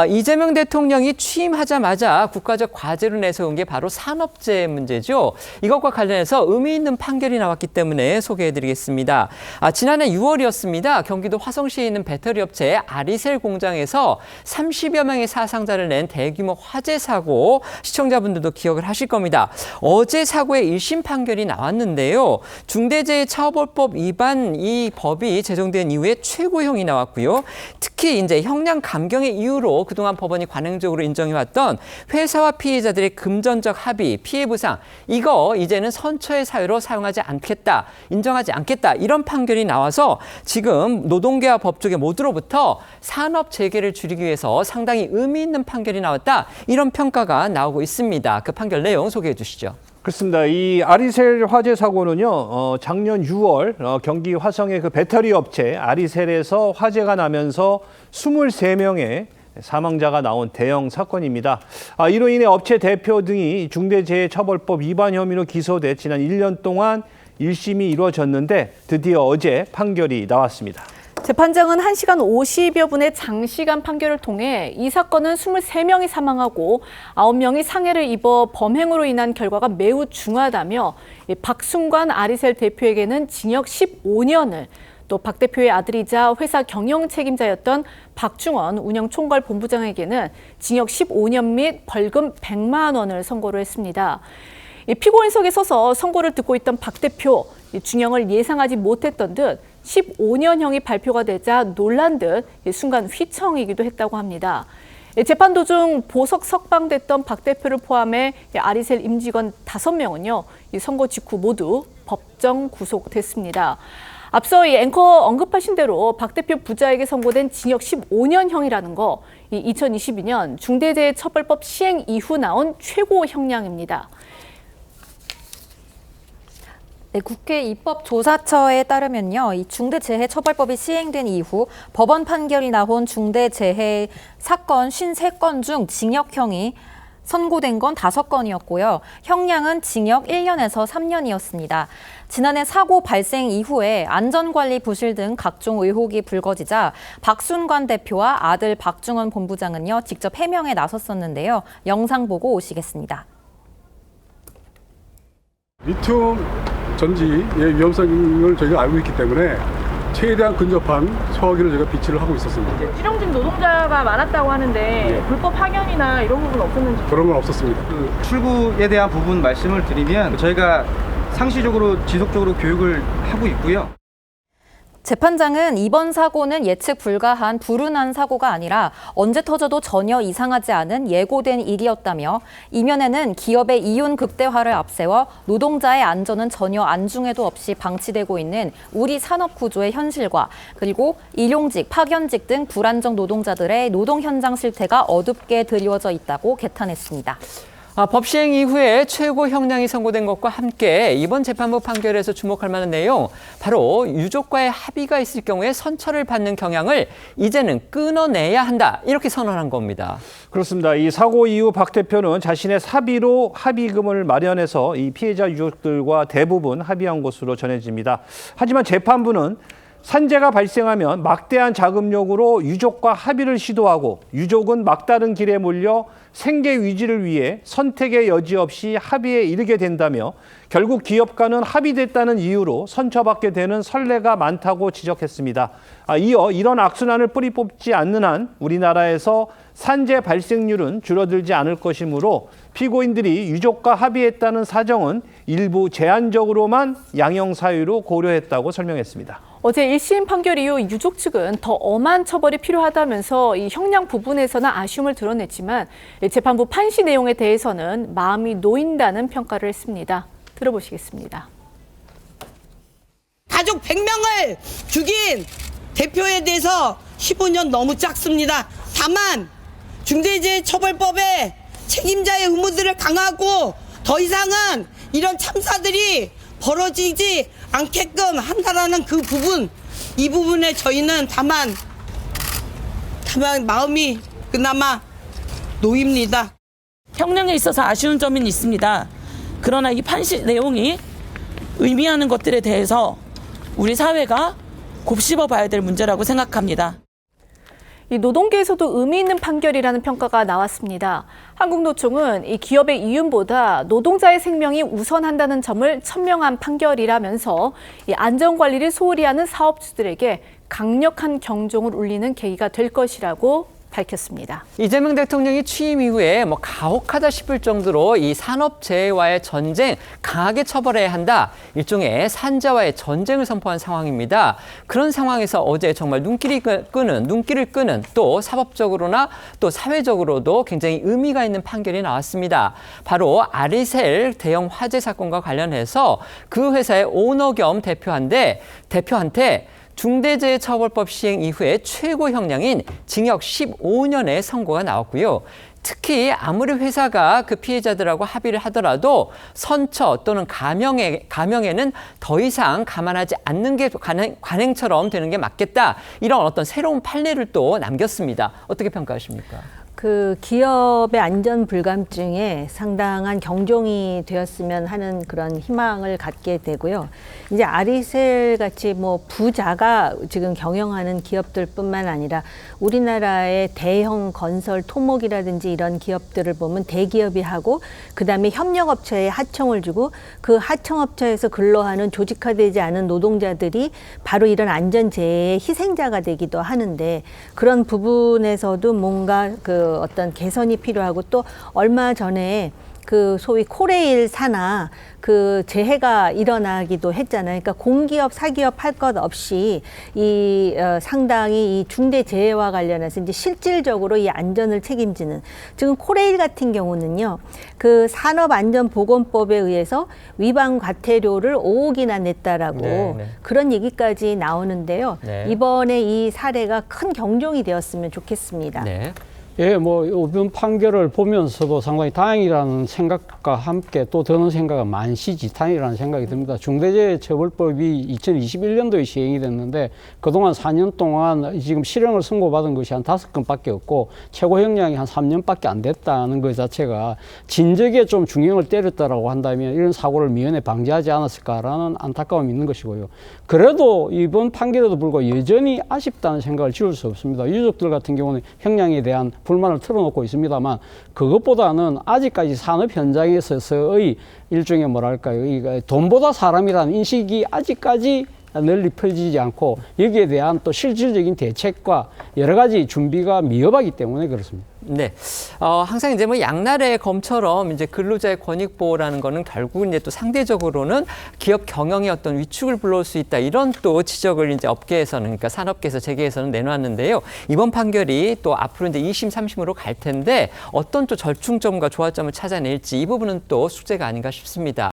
이재명 대통령이 취임하자마자 국가적 과제로 내세운 게 바로 산업재해 문제죠. 이것과 관련해서 의미 있는 판결이 나왔기 때문에 소개해드리겠습니다. 지난해 6월이었습니다. 경기도 화성시에 있는 배터리 업체 아리셀 공장에서 30여 명의 사상자를 낸 대규모 화재 사고, 시청자분들도 기억을 하실 겁니다. 어제 사고의 1심 판결이 나왔는데요. 중대재해처벌법 위반 이 법이 제정된 이후에 최고형이 나왔고요. 특히 이제 형량 감경의 이유로 그동안 법원이 관행적으로 인정해왔던 회사와 피해자들의 금전적 합의, 피해 보상, 이거 이제는 선처의 사유로 사용하지 않겠다, 인정하지 않겠다, 이런 판결이 나와서 지금 노동계와 법조계 모두로부터 산업 재개를 줄이기 위해서 상당히 의미 있는 판결이 나왔다, 이런 평가가 나오고 있습니다. 그 판결 내용 소개해 주시죠. 그렇습니다. 이 아리셀 화재 사고는요, 작년 6월 경기 화성의 그 배터리 업체 아리셀에서 화재가 나면서 23명의 사망자가 나온 대형 사건입니다. 이로 인해 업체 대표 등이 중대재해처벌법 위반 혐의로 기소돼 지난 1년 동안 1심이 이루어졌는데 드디어 어제 판결이 나왔습니다. 재판장은 1시간 50여 분의 장시간 판결을 통해 이 사건은 23명이 사망하고 9명이 상해를 입어 범행으로 인한 결과가 매우 중하다며 박순관 아리셀 대표에게는 징역 15년을, 또 박 대표의 아들이자 회사 경영 책임자였던 박중원 운영총괄본부장에게는 징역 15년 및 벌금 100만 원을 선고를 했습니다. 피고인석에 서서 선고를 듣고 있던 박 대표, 중형을 예상하지 못했던 듯 15년형이 발표가 되자 놀란 듯 순간 휘청이기도 했다고 합니다. 재판 도중 보석 석방됐던 박 대표를 포함해 아리셀 임직원 5명은요, 선고 직후 모두 법정 구속됐습니다. 앞서 이 앵커 언급하신 대로 박 대표 부자에게 선고된 징역 15년형이라는 거, 2022년 중대재해처벌법 시행 이후 나온 최고 형량입니다. 네, 국회 입법조사처에 따르면요, 이 중대재해처벌법이 시행된 이후 법원 판결이 나온 중대재해 사건 53건 중 징역형이 선고된 건 5건이었고요. 형량은 징역 1년에서 3년이었습니다. 지난해 사고 발생 이후에 안전관리 부실 등 각종 의혹이 불거지자 박순관 대표와 아들 박중원 본부장은요, 직접 해명에 나섰었는데요. 영상 보고 오시겠습니다. 리튬 전지의 위험성을 저희가 알고 있기 때문에 최대한 근접한 소화기를 저희가 비치를 하고 있었습니다. 실형직 노동자가 많았다고 하는데 불법 파견이나 이런 부분 없었는지? 그런 건 없었습니다. 출구에 대한 부분 말씀을 드리면 저희가 상시적으로 지속적으로 교육을 하고 있고요. 재판장은 이번 사고는 예측 불가한 불운한 사고가 아니라 언제 터져도 전혀 이상하지 않은 예고된 일이었다며, 이면에는 기업의 이윤 극대화를 앞세워 노동자의 안전은 전혀 안중에도 없이 방치되고 있는 우리 산업 구조의 현실과, 그리고 일용직, 파견직 등 불안정 노동자들의 노동 현장 실태가 어둡게 드리워져 있다고 개탄했습니다. 법 시행 이후에 최고 형량이 선고된 것과 함께 이번 재판부 판결에서 주목할 만한 내용, 바로 유족과의 합의가 있을 경우에 선처를 받는 경향을 이제는 끊어내야 한다, 이렇게 선언한 겁니다. 그렇습니다. 이 사고 이후 박 대표는 자신의 사비로 합의금을 마련해서 이 피해자 유족들과 대부분 합의한 것으로 전해집니다. 하지만 재판부는 산재가 발생하면 막대한 자금력으로 유족과 합의를 시도하고 유족은 막다른 길에 몰려 생계 유지를 위해 선택의 여지 없이 합의에 이르게 된다며, 결국 기업과는 합의됐다는 이유로 선처받게 되는 선례가 많다고 지적했습니다. 이어 이런 악순환을 뿌리 뽑지 않는 한 우리나라에서 산재 발생률은 줄어들지 않을 것이므로 피고인들이 유족과 합의했다는 사정은 일부 제한적으로만 양형사유로 고려했다고 설명했습니다. 어제 1심 판결 이후 유족 측은 더 엄한 처벌이 필요하다면서 이 형량 부분에서는 아쉬움을 드러냈지만 재판부 판시 내용에 대해서는 마음이 놓인다는 평가를 했습니다. 들어보시겠습니다. 가족 100명을 죽인 대표에 대해서 15년 너무 작습니다. 다만 중대재해처벌법에 책임자의 의무들을 강화하고 더 이상은 이런 참사들이 벌어지지 않게끔 한다라는 그 부분, 이 부분에 저희는 다만 마음이 그나마 놓입니다. 형량에 있어서 아쉬운 점은 있습니다. 그러나 이 판시 내용이 의미하는 것들에 대해서 우리 사회가 곱씹어 봐야 될 문제라고 생각합니다. 이 노동계에서도 의미 있는 판결이라는 평가가 나왔습니다. 한국노총은 이 기업의 이윤보다 노동자의 생명이 우선한다는 점을 천명한 판결이라면서 이 안전관리를 소홀히 하는 사업주들에게 강력한 경종을 울리는 계기가 될 것이라고 밝혔습니다. 이재명 대통령이 취임 이후에 가혹하다 싶을 정도로 이 산업재해와의 전쟁 강하게 처벌해야 한다. 일종의 산재와의 전쟁을 선포한 상황입니다. 그런 상황에서 어제 정말 눈길을 끄는 또 사법적으로나 또 사회적으로도 굉장히 의미가 있는 판결이 나왔습니다. 바로 아리셀 대형 화재 사건과 관련해서 그 회사의 오너 겸 대표한테 중대재해처벌법 시행 이후에 최고 형량인 징역 15년의 선고가 나왔고요. 특히 아무리 회사가 그 피해자들하고 합의를 하더라도 선처 또는 감형에는 더 이상 감안하지 않는 게 관행처럼 되는 게 맞겠다. 이런 어떤 새로운 판례를 또 남겼습니다. 어떻게 평가하십니까? 그 기업의 안전 불감증에 상당한 경종이 되었으면 하는 그런 희망을 갖게 되고요. 이제 아리셀 같이 부자가 지금 경영하는 기업들뿐만 아니라 우리나라의 대형 건설 토목이라든지 이런 기업들을 보면 대기업이 하고 그다음에 협력업체에 하청을 주고 그 하청업체에서 근로하는 조직화되지 않은 노동자들이 바로 이런 안전재해의 희생자가 되기도 하는데 그런 부분에서도 뭔가 어떤 개선이 필요하고 또 얼마 전에 그 소위 코레일 산하 그 재해가 일어나기도 했잖아요. 그러니까 공기업, 사기업 할 것 없이 상당히 이 중대 재해와 관련해서 이제 실질적으로 이 안전을 책임지는 지금 코레일 같은 경우는요. 그 산업안전보건법에 의해서 위반 과태료를 5억이나 냈다라고 그런 얘기까지 나오는데요. 이번에 이 사례가 큰 경종이 되었으면 좋겠습니다. 예, 이번 판결을 보면서도 상당히 다행이라는 생각과 함께 또 드는 생각은 만시지탄이라는 생각이 듭니다. 중대재해처벌법이 2021년도에 시행이 됐는데 그동안 4년 동안 지금 실형을 선고받은 것이 한 5건밖에 없고 최고 형량이 한 3년밖에 안 됐다는 것 자체가 진즉에 좀 중형을 때렸다라고 한다면 이런 사고를 미연에 방지하지 않았을까라는 안타까움이 있는 것이고요. 그래도 이번 판결에도 불구하고 여전히 아쉽다는 생각을 지울 수 없습니다. 유족들 같은 경우는 형량에 대한 불만을 털어놓고 있습니다만 그것보다는 아직까지 산업 현장에서의 일종의 돈보다 사람이라는 인식이 아직까지 널리 펴지지 않고 여기에 대한 또 실질적인 대책과 여러 가지 준비가 미흡하기 때문에 그렇습니다. 네, 항상 이제 양날의 검처럼 이제 근로자의 권익 보호라는 거는 결국은 이제 또 상대적으로는 기업 경영의 어떤 위축을 불러올 수 있다 이런 또 지적을 이제 업계에서는 그러니까 산업계에서 재계에서는 내놓았는데요. 이번 판결이 또 앞으로 이제 2심, 3심으로 갈 텐데 어떤 또 절충점과 조화점을 찾아낼지 이 부분은 또 숙제가 아닌가 싶습니다.